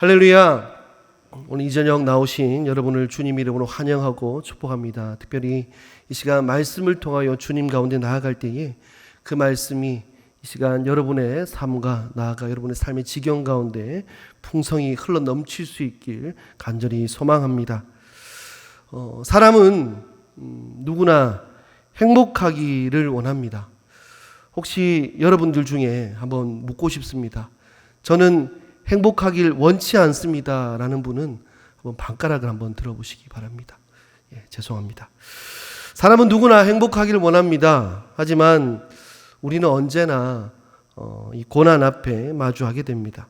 할렐루야. 오늘 이 저녁 나오신 여러분을 주님 이름으로 환영하고 축복합니다. 특별히 이 시간 말씀을 통하여 주님 가운데 나아갈 때에 그 말씀이 이 시간 여러분의 삶과 나아가 여러분의 삶의 지경 가운데 풍성히 흘러 넘칠 수 있길 간절히 소망합니다. 사람은 누구나 행복하기를 원합니다. 혹시 여러분들 중에 한번 묻고 싶습니다. 저는 행복하길 원치 않습니다 라는 분은 한번 반가락을 한번 들어보시기 바랍니다. 죄송합니다. 사람은 누구나 행복하기를 원합니다. 하지만 우리는 언제나 이 고난 앞에 마주하게 됩니다.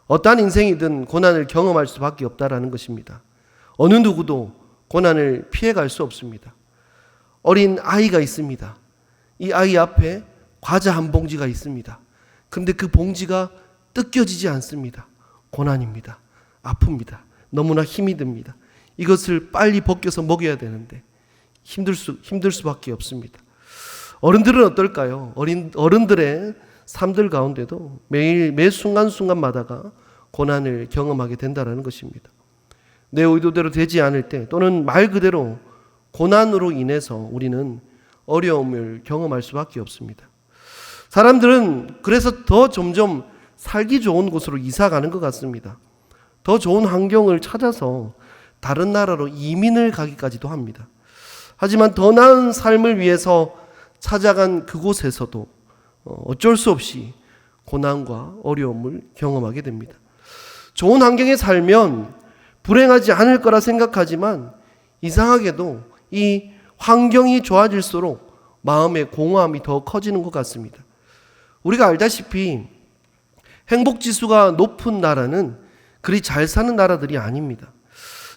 어떠한 인생이든 고난을 경험할 수밖에 없다라는 것입니다. 어느 누구도 고난을 피해갈 수 없습니다. 어린 아이가 있습니다. 이 아이 앞에 과자 한 봉지가 있습니다. 그런데 그 봉지가 뜯겨지지 않습니다. 고난입니다. 아픕니다. 너무나 힘이 듭니다. 이것을 빨리 벗겨서 먹여야 되는데 힘들 수밖에 없습니다. 어른들은 어떨까요? 어른들의 삶들 가운데도 매 순간순간마다가 고난을 경험하게 된다는 것입니다. 내 의도대로 되지 않을 때 또는 말 그대로 고난으로 인해서 우리는 어려움을 경험할 수밖에 없습니다. 사람들은 그래서 더 점점 살기 좋은 곳으로 이사가는 것 같습니다. 더 좋은 환경을 찾아서 다른 나라로 이민을 가기까지도 합니다. 하지만 더 나은 삶을 위해서 찾아간 그곳에서도 어쩔 수 없이 고난과 어려움을 경험하게 됩니다. 좋은 환경에 살면 불행하지 않을 거라 생각하지만 이상하게도 이 환경이 좋아질수록 마음의 공허함이 더 커지는 것 같습니다. 우리가 알다시피 행복지수가 높은 나라는 그리 잘 사는 나라들이 아닙니다.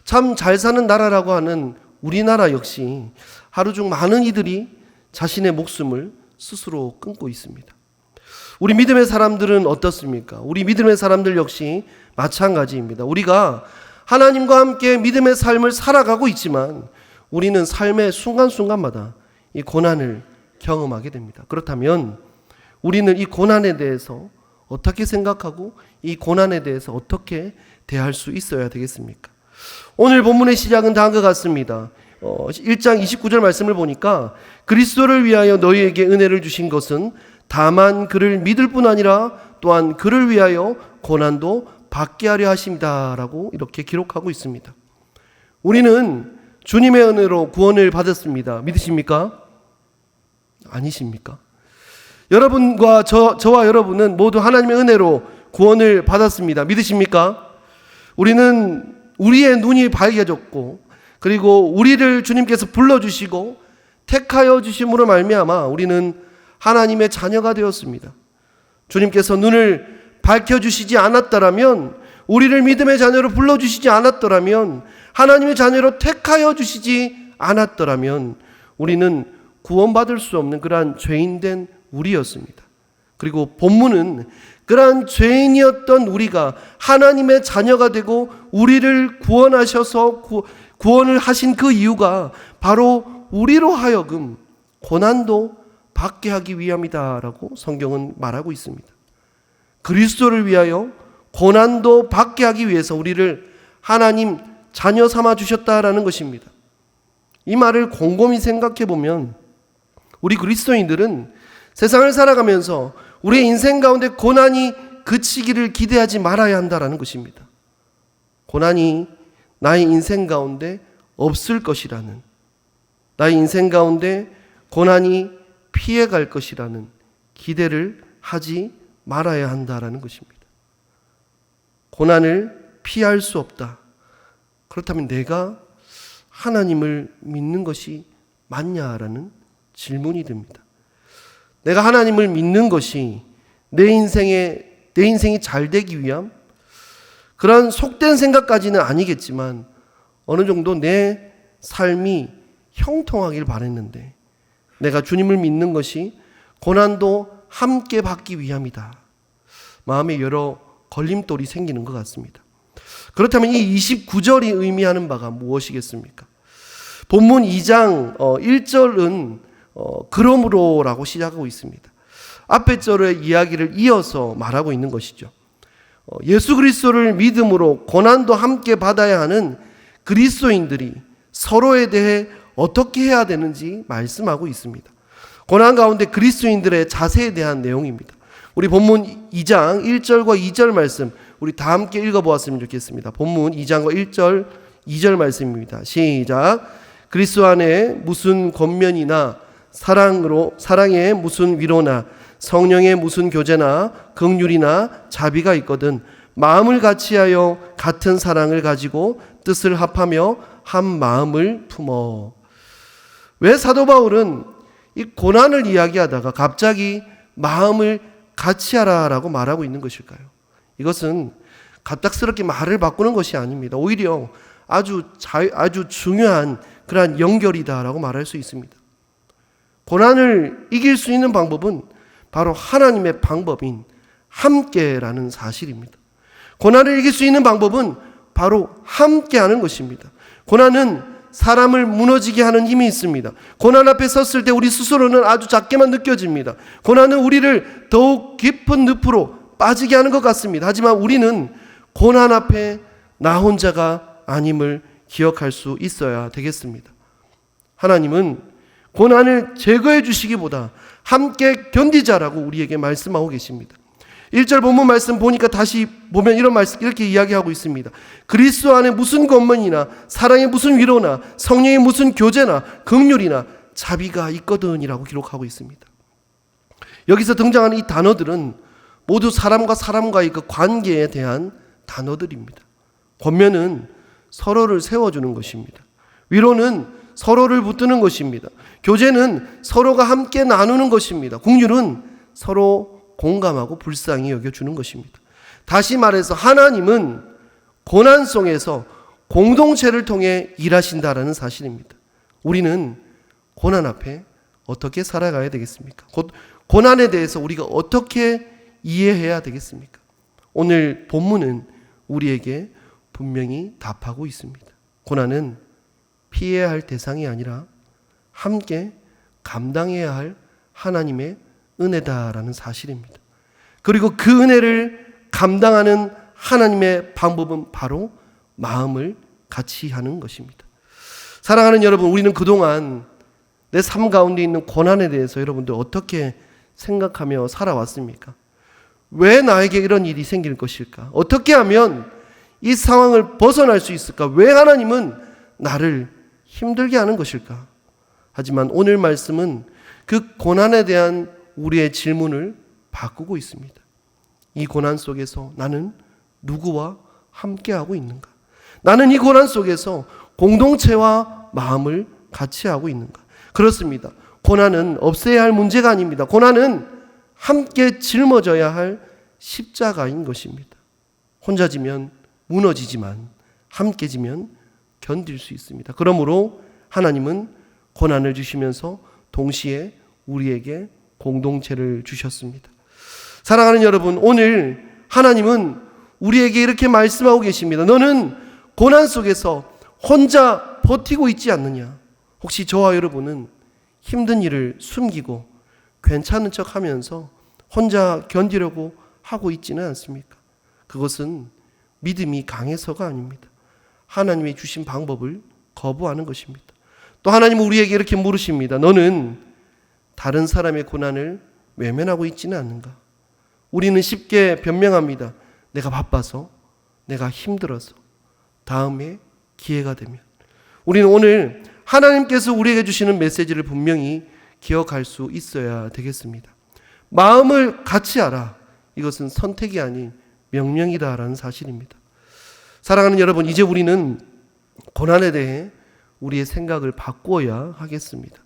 참 잘 사는 나라라고 하는 우리나라 역시 하루 중 많은 이들이 자신의 목숨을 스스로 끊고 있습니다. 우리 믿음의 사람들은 어떻습니까? 우리 믿음의 사람들 역시 마찬가지입니다. 우리가 하나님과 함께 믿음의 삶을 살아가고 있지만 우리는 삶의 순간순간마다 이 고난을 경험하게 됩니다. 그렇다면 우리는 이 고난에 대해서 어떻게 생각하고 이 고난에 대해서 어떻게 대할 수 있어야 되겠습니까? 오늘 본문의 시작은 다음과 같습니다. 1장 29절 말씀을 보니까 그리스도를 위하여 너희에게 은혜를 주신 것은 다만 그를 믿을 뿐 아니라 또한 그를 위하여 고난도 받게 하려 하심이다 라고 이렇게 기록하고 있습니다. 우리는 주님의 은혜로 구원을 받았습니다. 믿으십니까? 아니십니까? 여러분과 저와 여러분은 모두 하나님의 은혜로 구원을 받았습니다. 믿으십니까? 우리는 우리의 눈이 밝아졌고 그리고 우리를 주님께서 불러주시고 택하여 주심으로 말미암아 우리는 하나님의 자녀가 되었습니다. 주님께서 눈을 밝혀주시지 않았더라면 우리를 믿음의 자녀로 불러주시지 않았더라면 하나님의 자녀로 택하여 주시지 않았더라면 우리는 구원받을 수 없는 그러한 죄인된 우리였습니다. 그리고 본문은 그러한 죄인이었던 우리가 하나님의 자녀가 되고 우리를 구원하셔서 구원을 하신 그 이유가 바로 우리로 하여금 고난도 받게 하기 위함이다라고 성경은 말하고 있습니다. 그리스도를 위하여 고난도 받게 하기 위해서 우리를 하나님 자녀 삼아 주셨다라는 것입니다. 이 말을 곰곰이 생각해 보면 우리 그리스도인들은 세상을 살아가면서 우리의 인생 가운데 고난이 그치기를 기대하지 말아야 한다는 것입니다. 고난이 나의 인생 가운데 없을 것이라는, 나의 인생 가운데 고난이 피해갈 것이라는 기대를 하지 말아야 한다는 것입니다. 고난을 피할 수 없다. 그렇다면 내가 하나님을 믿는 것이 맞냐라는 질문이 듭니다. 내가 하나님을 믿는 것이 내 인생이 잘 되기 위함? 그런 속된 생각까지는 아니겠지만 어느 정도 내 삶이 형통하길 바랬는데 내가 주님을 믿는 것이 고난도 함께 받기 위함이다. 마음에 여러 걸림돌이 생기는 것 같습니다. 그렇다면 이 29절이 의미하는 바가 무엇이겠습니까? 본문 2장 1절은 그러므로라고 시작하고 있습니다. 앞에 절의 이야기를 이어서 말하고 있는 것이죠. 예수 그리스도를 믿음으로 고난도 함께 받아야 하는 그리스도인들이 서로에 대해 어떻게 해야 되는지 말씀하고 있습니다. 고난 가운데 그리스도인들의 자세에 대한 내용입니다. 우리 본문 2장 1절과 2절 말씀 우리 다 함께 읽어보았으면 좋겠습니다. 본문 2장과 1절 2절 말씀입니다. 시작. 그리스도 안에 무슨 권면이나 사랑에 무슨 위로나 성령의 무슨 교제나 긍휼이나 자비가 있거든 마음을 같이하여 같은 사랑을 가지고 뜻을 합하며 한 마음을 품어. 왜 사도 바울은 이 고난을 이야기하다가 갑자기 마음을 같이하라라고 말하고 있는 것일까요? 이것은 갑작스럽게 말을 바꾸는 것이 아닙니다. 오히려 아주 중요한 그러한 연결이다라고 말할 수 있습니다. 고난을 이길 수 있는 방법은 바로 하나님의 방법인 함께라는 사실입니다. 고난을 이길 수 있는 방법은 바로 함께하는 것입니다. 고난은 사람을 무너지게 하는 힘이 있습니다. 고난 앞에 섰을 때 우리 스스로는 아주 작게만 느껴집니다. 고난은 우리를 더욱 깊은 늪으로 빠지게 하는 것 같습니다. 하지만 우리는 고난 앞에 나 혼자가 아님을 기억할 수 있어야 되겠습니다. 하나님은 고난을 제거해 주시기보다 함께 견디자라고 우리에게 말씀하고 계십니다. 1절 본문 말씀 보니까 다시 보면 이런 말씀 이렇게 이야기하고 있습니다. 그리스도 안에 무슨 권면이나 사랑의 무슨 위로나 성령의 무슨 교제나 긍휼이나 자비가 있거든이라고 기록하고 있습니다. 여기서 등장하는 이 단어들은 모두 사람과 사람과의 그 관계에 대한 단어들입니다. 권면은 서로를 세워주는 것입니다. 위로는 서로를 붙드는 것입니다. 교제는 서로가 함께 나누는 것입니다. 긍휼은 서로 공감하고 불쌍히 여겨주는 것입니다. 다시 말해서 하나님은 고난 속에서 공동체를 통해 일하신다라는 사실입니다. 우리는 고난 앞에 어떻게 살아가야 되겠습니까? 고난에 대해서 우리가 어떻게 이해해야 되겠습니까? 오늘 본문은 우리에게 분명히 답하고 있습니다. 고난은 피해야 할 대상이 아니라 함께 감당해야 할 하나님의 은혜다라는 사실입니다. 그리고 그 은혜를 감당하는 하나님의 방법은 바로 마음을 같이 하는 것입니다. 사랑하는 여러분, 우리는 그동안 내 삶 가운데 있는 고난에 대해서 여러분들 어떻게 생각하며 살아왔습니까? 왜 나에게 이런 일이 생길 것일까? 어떻게 하면 이 상황을 벗어날 수 있을까? 왜 하나님은 나를 힘들게 하는 것일까? 하지만 오늘 말씀은 그 고난에 대한 우리의 질문을 바꾸고 있습니다. 이 고난 속에서 나는 누구와 함께하고 있는가? 나는 이 고난 속에서 공동체와 마음을 같이 하고 있는가? 그렇습니다. 고난은 없애야 할 문제가 아닙니다. 고난은 함께 짊어져야 할 십자가인 것입니다. 혼자 지면 무너지지만 함께 지면 견딜 수 있습니다. 그러므로 하나님은 고난을 주시면서 동시에 우리에게 공동체를 주셨습니다. 사랑하는 여러분, 오늘 하나님은 우리에게 이렇게 말씀하고 계십니다. 너는 고난 속에서 혼자 버티고 있지 않느냐? 혹시 저와 여러분은 힘든 일을 숨기고 괜찮은 척 하면서 혼자 견디려고 하고 있지는 않습니까? 그것은 믿음이 강해서가 아닙니다. 하나님이 주신 방법을 거부하는 것입니다. 또 하나님은 우리에게 이렇게 물으십니다. 너는 다른 사람의 고난을 외면하고 있지는 않는가? 우리는 쉽게 변명합니다. 내가 바빠서, 내가 힘들어서, 다음에 기회가 되면. 우리는 오늘 하나님께서 우리에게 주시는 메시지를 분명히 기억할 수 있어야 되겠습니다. 마음을 같이 하라. 이것은 선택이 아닌 명령이다라는 사실입니다. 사랑하는 여러분, 이제 우리는 고난에 대해 우리의 생각을 바꾸어야 하겠습니다.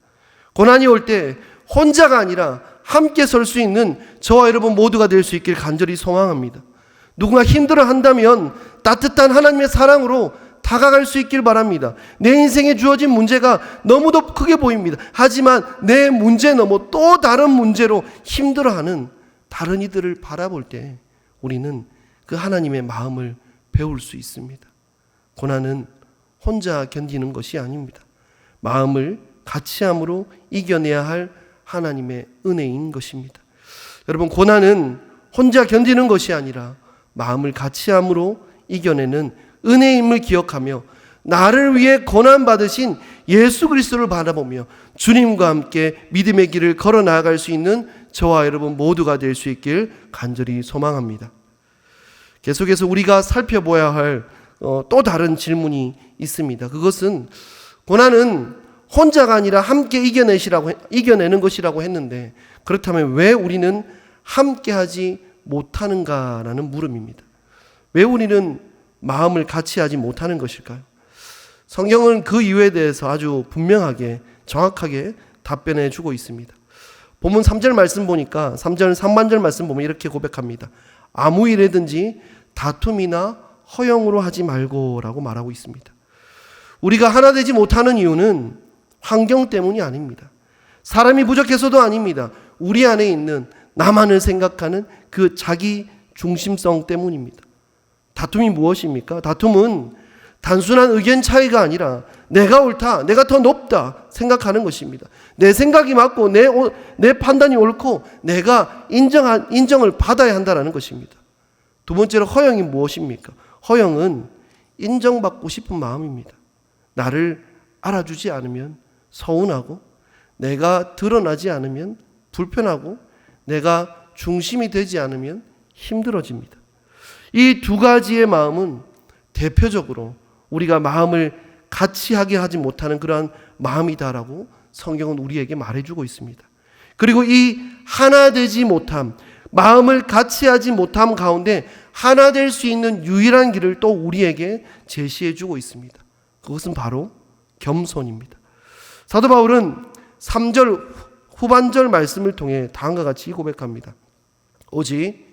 고난이 올 때 혼자가 아니라 함께 설 수 있는 저와 여러분 모두가 될 수 있길 간절히 소망합니다. 누군가 힘들어 한다면 따뜻한 하나님의 사랑으로 다가갈 수 있길 바랍니다. 내 인생에 주어진 문제가 너무도 크게 보입니다. 하지만 내 문제 넘어 또 다른 문제로 힘들어하는 다른 이들을 바라볼 때 우리는 그 하나님의 마음을 배울 수 있습니다. 고난은 혼자 견디는 것이 아닙니다. 마음을 같이함으로 이겨내야 할 하나님의 은혜인 것입니다. 여러분, 고난은 혼자 견디는 것이 아니라 마음을 같이함으로 이겨내는 은혜임을 기억하며 나를 위해 고난받으신 예수 그리스도를 바라보며 주님과 함께 믿음의 길을 걸어 나아갈 수 있는 저와 여러분 모두가 될 수 있길 간절히 소망합니다. 계속해서 우리가 살펴봐야 할 또 다른 질문이 있습니다. 그것은 고난은 혼자가 아니라 함께 이겨내는 것이라고 했는데, 그렇다면 왜 우리는 함께하지 못하는가라는 물음입니다. 왜 우리는 마음을 같이 하지 못하는 것일까요? 성경은 그 이유에 대해서 아주 분명하게 정확하게 답변해 주고 있습니다. 본문 3절 말씀 보니까 3절 상반절 말씀 보면 이렇게 고백합니다. 아무 일에든지 다툼이나 허영으로 하지 말고 라고 말하고 있습니다. 우리가 하나 되지 못하는 이유는 환경 때문이 아닙니다. 사람이 부족해서도 아닙니다. 우리 안에 있는 나만을 생각하는 그 자기 중심성 때문입니다. 다툼이 무엇입니까? 다툼은 단순한 의견 차이가 아니라 내가 옳다, 내가 더 높다 생각하는 것입니다. 내 생각이 맞고 내 판단이 옳고 내가 인정을 받아야 한다는 것입니다. 두 번째로 허영이 무엇입니까? 허영은 인정받고 싶은 마음입니다. 나를 알아주지 않으면 서운하고, 내가 드러나지 않으면 불편하고, 내가 중심이 되지 않으면 힘들어집니다. 이 두 가지의 마음은 대표적으로 우리가 마음을 같이 하게 하지 못하는 그러한 마음이다라고 성경은 우리에게 말해주고 있습니다. 그리고 이 하나 되지 못함, 마음을 같이 하지 못함 가운데 하나 될 수 있는 유일한 길을 또 우리에게 제시해주고 있습니다. 그것은 바로 겸손입니다. 사도 바울은 3절 후반절 말씀을 통해 다음과 같이 고백합니다. 오직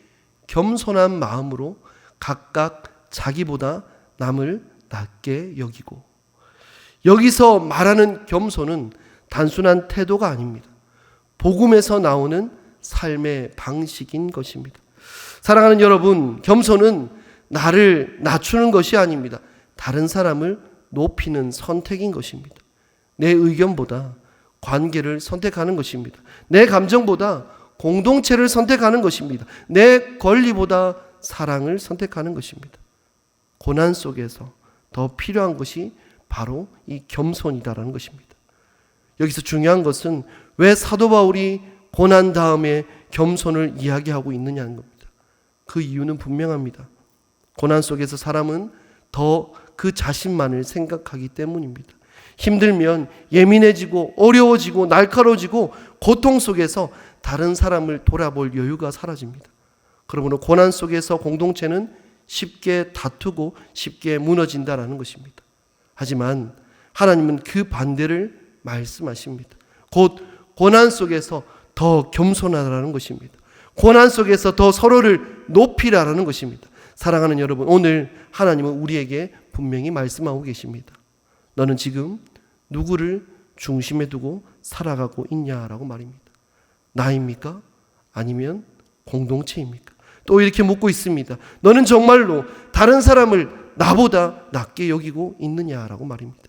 겸손한 마음으로 각각 자기보다 남을 낮게 여기고. 여기서 말하는 겸손은 단순한 태도가 아닙니다. 복음에서 나오는 삶의 방식인 것입니다. 사랑하는 여러분, 겸손은 나를 낮추는 것이 아닙니다. 다른 사람을 높이는 선택인 것입니다. 내 의견보다 관계를 선택하는 것입니다. 내 감정보다 공동체를 선택하는 것입니다. 내 권리보다 사랑을 선택하는 것입니다. 고난 속에서 더 필요한 것이 바로 이 겸손이다라는 것입니다. 여기서 중요한 것은 왜 사도 바울이 고난 다음에 겸손을 이야기하고 있느냐는 겁니다. 그 이유는 분명합니다. 고난 속에서 사람은 더 그 자신만을 생각하기 때문입니다. 힘들면 예민해지고 어려워지고 날카로워지고 고통 속에서 다른 사람을 돌아볼 여유가 사라집니다. 그러므로 고난 속에서 공동체는 쉽게 다투고 쉽게 무너진다라는 것입니다. 하지만 하나님은 그 반대를 말씀하십니다. 곧 고난 속에서 더 겸손하라는 것입니다. 고난 속에서 더 서로를 높이라는 것입니다. 사랑하는 여러분, 오늘 하나님은 우리에게 분명히 말씀하고 계십니다. 너는 지금 누구를 중심에 두고 살아가고 있냐라고 말입니다. 나입니까? 아니면 공동체입니까? 또 이렇게 묻고 있습니다. 너는 정말로 다른 사람을 나보다 낮게 여기고 있느냐라고 말입니다.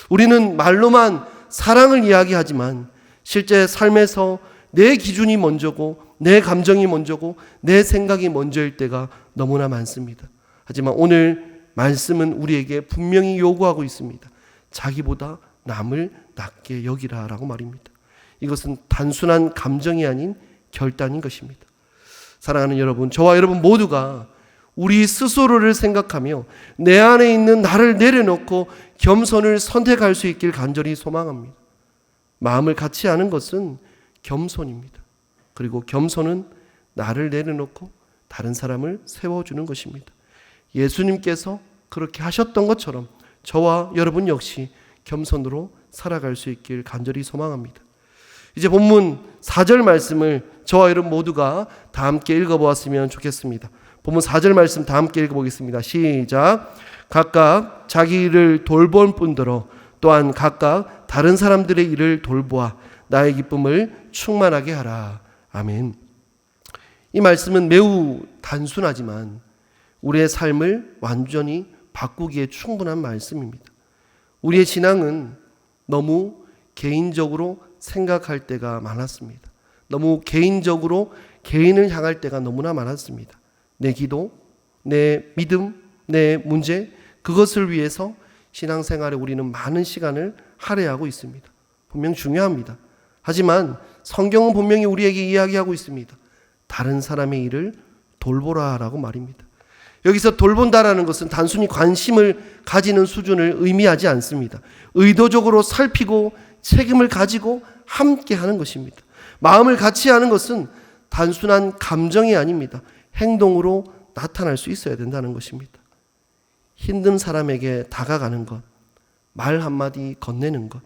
우리는 말로만 사랑을 이야기하지만 실제 삶에서 내 기준이 먼저고 내 감정이 먼저고 내 생각이 먼저일 때가 너무나 많습니다. 하지만 오늘 말씀은 우리에게 분명히 요구하고 있습니다. 자기보다 남을 낮게 여기라라고 말입니다. 이것은 단순한 감정이 아닌 결단인 것입니다. 사랑하는 여러분, 저와 여러분 모두가 우리 스스로를 생각하며 내 안에 있는 나를 내려놓고 겸손을 선택할 수 있길 간절히 소망합니다. 마음을 같이 하는 것은 겸손입니다. 그리고 겸손은 나를 내려놓고 다른 사람을 세워주는 것입니다. 예수님께서 그렇게 하셨던 것처럼 저와 여러분 역시 겸손으로 살아갈 수 있길 간절히 소망합니다. 이제 본문 4절 말씀을 저와 여러분 모두가 다 함께 읽어보았으면 좋겠습니다. 본문 4절 말씀 다 함께 읽어보겠습니다. 시작. 각각 자기 일을 돌볼 뿐더러 또한 각각 다른 사람들의 일을 돌보아 나의 기쁨을 충만하게 하라. 아멘. 이 말씀은 매우 단순하지만 우리의 삶을 완전히 바꾸기에 충분한 말씀입니다. 우리의 신앙은 너무 개인적으로 생각할 때가 많았습니다. 너무 개인적으로 개인을 향할 때가 너무나 많았습니다. 내 기도, 내 믿음, 내 문제, 그것을 위해서 신앙생활에 우리는 많은 시간을 할애하고 있습니다. 분명 중요합니다. 하지만 성경은 분명히 우리에게 이야기하고 있습니다. 다른 사람의 일을 돌보라라고 말입니다. 여기서 돌본다라는 것은 단순히 관심을 가지는 수준을 의미하지 않습니다. 의도적으로 살피고 책임을 가지고 함께 하는 것입니다. 마음을 같이 하는 것은 단순한 감정이 아닙니다. 행동으로 나타날 수 있어야 된다는 것입니다. 힘든 사람에게 다가가는 것, 말 한마디 건네는 것,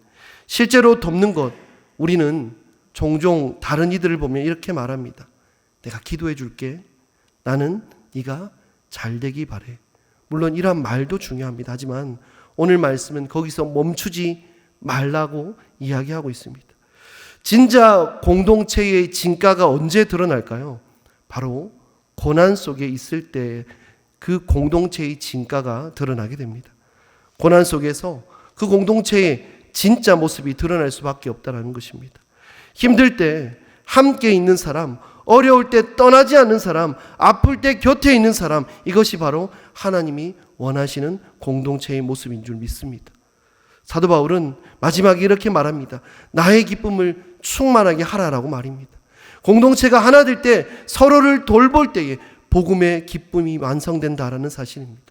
실제로 돕는 것, 우리는 종종 다른 이들을 보면 이렇게 말합니다. 내가 기도해 줄게. 나는 네가 잘 되기 바래. 물론 이러한 말도 중요합니다. 하지만 오늘 말씀은 거기서 멈추지 말라고 이야기하고 있습니다. 진짜 공동체의 진가가 언제 드러날까요? 바로 고난 속에 있을 때 그 공동체의 진가가 드러나게 됩니다. 고난 속에서 그 공동체의 진짜 모습이 드러날 수밖에 없다는 것입니다. 힘들 때 함께 있는 사람, 어려울 때 떠나지 않는 사람, 아플 때 곁에 있는 사람, 이것이 바로 하나님이 원하시는 공동체의 모습인 줄 믿습니다. 사도 바울은 마지막에 이렇게 말합니다. 나의 기쁨을 충만하게 하라라고 말입니다. 공동체가 하나 될 때 서로를 돌볼 때에 복음의 기쁨이 완성된다라는 사실입니다.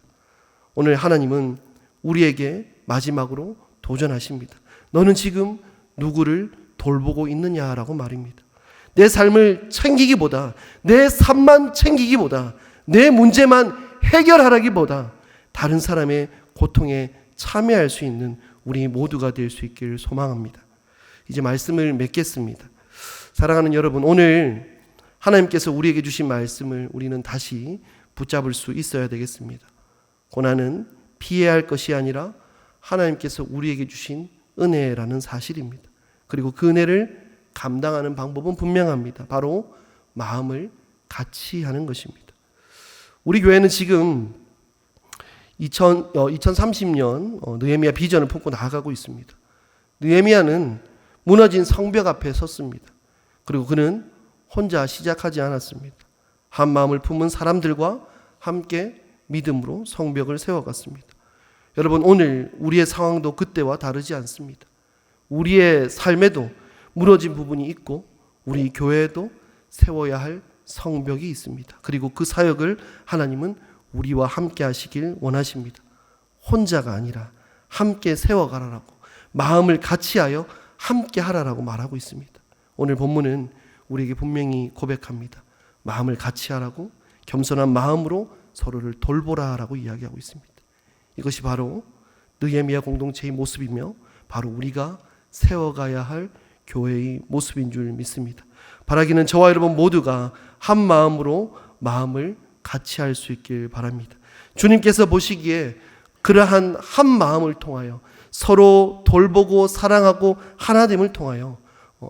오늘 하나님은 우리에게 마지막으로 도전하십니다. 너는 지금 누구를 돌보고 있느냐라고 말입니다. 내 삶을 챙기기보다, 내 삶만 챙기기보다, 내 문제만 해결하라기보다 다른 사람의 고통에 참여할 수 있는 우리 모두가 될 수 있기를 소망합니다. 이제 말씀을 맺겠습니다. 사랑하는 여러분, 오늘 하나님께서 우리에게 주신 말씀을 우리는 다시 붙잡을 수 있어야 되겠습니다. 고난은 피해야 할 것이 아니라 하나님께서 우리에게 주신 은혜라는 사실입니다. 그리고 그 은혜를 감당하는 방법은 분명합니다. 바로 마음을 같이 하는 것입니다. 우리 교회는 지금 2030년 느헤미야 비전을 품고 나아가고 있습니다. 느헤미야는 무너진 성벽 앞에 섰습니다. 그리고 그는 혼자 시작하지 않았습니다. 한 마음을 품은 사람들과 함께 믿음으로 성벽을 세워갔습니다. 여러분, 오늘 우리의 상황도 그때와 다르지 않습니다. 우리의 삶에도 무너진 부분이 있고 우리 교회에도 세워야 할 성벽이 있습니다. 그리고 그 사역을 하나님은 우리와 함께 하시길 원하십니다. 혼자가 아니라 함께 세워가라라고, 마음을 같이 하여 함께 하라라고 말하고 있습니다. 오늘 본문은 우리에게 분명히 고백합니다. 마음을 같이 하라고, 겸손한 마음으로 서로를 돌보라라고 이야기하고 있습니다. 이것이 바로 느헤미야 공동체의 모습이며 바로 우리가 세워가야 할 교회의 모습인 줄 믿습니다. 바라기는 저와 여러분 모두가 한 마음으로 마음을 같이 할 수 있길 바랍니다. 주님께서 보시기에 그러한 한 마음을 통하여 서로 돌보고 사랑하고 하나됨을 통하여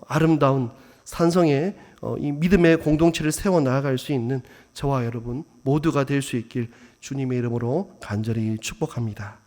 아름다운 산성의 이 믿음의 공동체를 세워나갈 수 있는 저와 여러분 모두가 될 수 있길 주님의 이름으로 간절히 축복합니다.